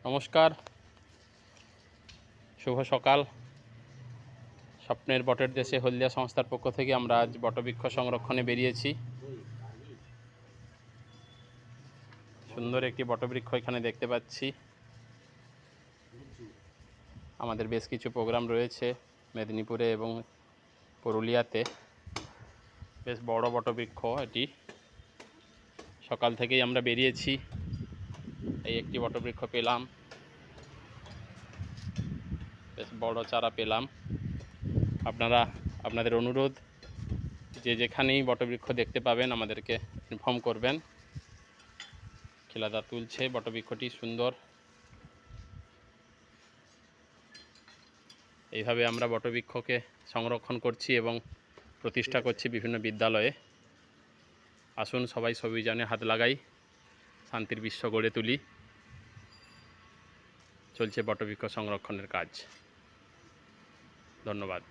নমস্কার, শুভ সকাল। স্বপ্নের বটের দেশে হলদিয়া সংস্থার পক্ষ থেকে আমরা আজ বটবৃক্ষ সংরক্ষণে বেরিয়েছি। সুন্দর একটি বটবৃক্ষ এখানে দেখতে পাচ্ছি। আমাদের বেশ কিছু প্রোগ্রাম রয়েছে মেদিনীপুরে এবং পুরুলিয়াতে। বেশ বড় বটবৃক্ষ এটি। সকাল থেকেই আমরা বেরিয়েছি। এই একটি বটবৃক্ষ পেলাম, বেশ বড় চারা পেলাম। আপনাদের অনুরোধ, যে যেখানেই বটবৃক্ষ দেখতে পাবেন আমাদেরকে ইনফর্ম করবেন। খিলাদা তুলছে বটবৃক্ষটি সুন্দর। এইভাবে আমরা বটবৃক্ষকে সংরক্ষণ করছি এবং প্রতিষ্ঠা করছি বিভিন্ন বিদ্যালয়ে। আসুন সবাই অভিযানে হাত লাগাই, শান্তির বিশ্ব গড়ে তুলি। চলছে বটবৃক্ষ সংরক্ষণের কাজ। ধন্যবাদ।